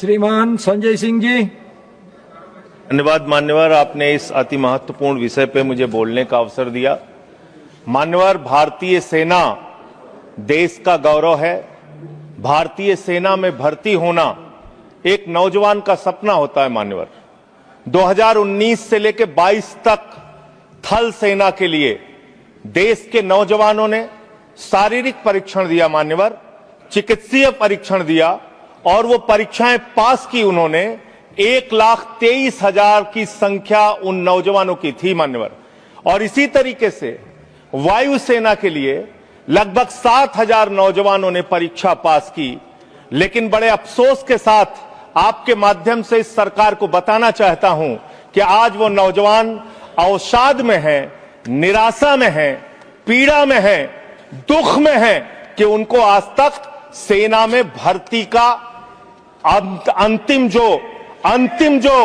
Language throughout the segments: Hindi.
श्रीमान संजय सिंह जी। धन्यवाद मान्यवर, आपने इस अति महत्वपूर्ण विषय पे मुझे बोलने का अवसर दिया। मान्यवर, भारतीय सेना देश का गौरव है। भारतीय सेना में भर्ती होना एक नौजवान का सपना होता है। मान्यवर, 2019 से लेकर 22 तक थल सेना के लिए देश के नौजवानों ने शारीरिक परीक्षण दिया, मान्यवर, चिकित्सीय परीक्षण दिया और वो परीक्षाएं पास की उन्होंने। 1,23,000 की संख्या उन नौजवानों की थी, मान्यवर। और इसी तरीके से वायुसेना के लिए लगभग 7,000 नौजवानों ने परीक्षा पास की। लेकिन बड़े अफसोस के साथ आपके माध्यम से इस सरकार को बताना चाहता हूं कि आज वो नौजवान अवसाद में हैं, निराशा में हैं, पीड़ा में हैं, दुख में हैं कि उनको आज तक सेना में भर्ती का अंतिम जो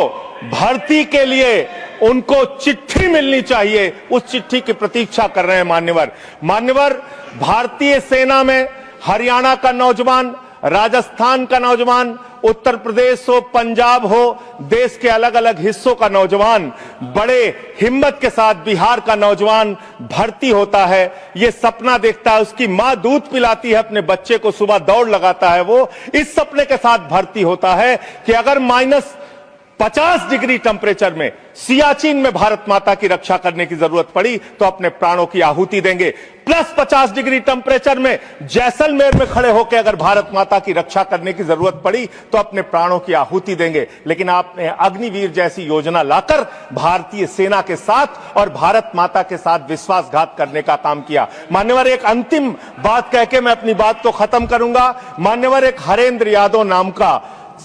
भर्ती के लिए उनको चिट्ठी मिलनी चाहिए, उस चिट्ठी की प्रतीक्षा कर रहे हैं। मान्यवर, भारतीय सेना में हरियाणा का नौजवान, राजस्थान का नौजवान, उत्तर प्रदेश हो, पंजाब हो, देश के अलग अलग हिस्सों का नौजवान बड़े हिम्मत के साथ, बिहार का नौजवान भर्ती होता है। ये सपना देखता है, उसकी मां दूध पिलाती है अपने बच्चे को, सुबह दौड़ लगाता है, वो इस सपने के साथ भर्ती होता है कि अगर -50 डिग्री टेम्परेचर में सियाचिन में भारत माता की रक्षा करने की जरूरत पड़ी तो अपने प्राणों की आहुति देंगे। +50 डिग्री टेम्परेचर में जैसलमेर में खड़े होकर अगर भारत माता की रक्षा करने की जरूरत पड़ी तो अपने प्राणों की आहुति देंगे। लेकिन आपने अग्निवीर जैसी योजना लाकर भारतीय सेना के साथ और भारत माता के साथ विश्वासघात करने का काम किया। मान्यवर, एक अंतिम बात कह के मैं अपनी बात को खत्म करूंगा। मान्यवर, एक हरेंद्र यादव नाम का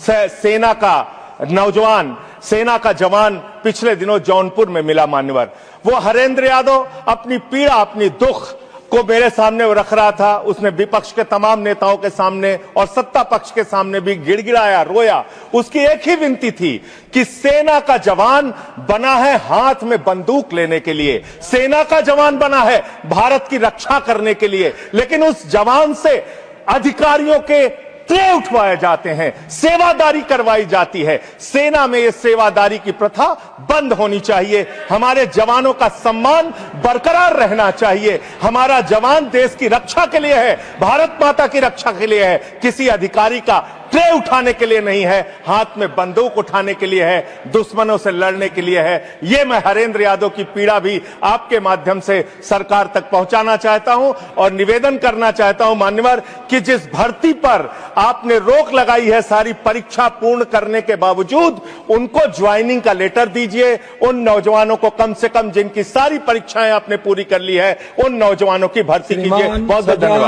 सेना का नौजवान, सेना का जवान पिछले दिनों जौनपुर में मिला। मान्यवर, वो हरेंद्र यादव अपनी पीड़ा, अपनी दुख को मेरे सामने वो रख रहा था। उसने विपक्ष के तमाम नेताओं के सामने और सत्ता पक्ष के सामने भी गिड़गिड़ाया, रोया। उसकी एक ही विनती थी कि सेना का जवान बना है हाथ में बंदूक लेने के लिए, सेना का जवान बना है भारत की रक्षा करने के लिए, लेकिन उस जवान से अधिकारियों के ट्रे उठवाए जाते हैं, सेवादारी करवाई जाती है। सेना में ये सेवादारी की प्रथा बंद होनी चाहिए। हमारे जवानों का सम्मान बरकरार रहना चाहिए। हमारा जवान देश की रक्षा के लिए है, भारत माता की रक्षा के लिए है, किसी अधिकारी का ट्रे उठाने के लिए नहीं है, हाथ में बंदूक उठाने के लिए है, दुश्मनों से लड़ने के लिए है। ये मैं हरेंद्र यादव की पीड़ा भी आपके माध्यम से सरकार तक पहुंचाना चाहता हूं और निवेदन करना चाहता हूं मान्यवर कि जिस भर्ती पर आपने रोक लगाई है सारी परीक्षा पूर्ण करने के बावजूद, उनको ज्वाइनिंग का लेटर दीजिए। उन नौजवानों को कम से कम जिनकी सारी परीक्षाएं आपने पूरी कर ली है, उन नौजवानों की भर्ती कीजिए। बहुत बहुत धन्यवाद।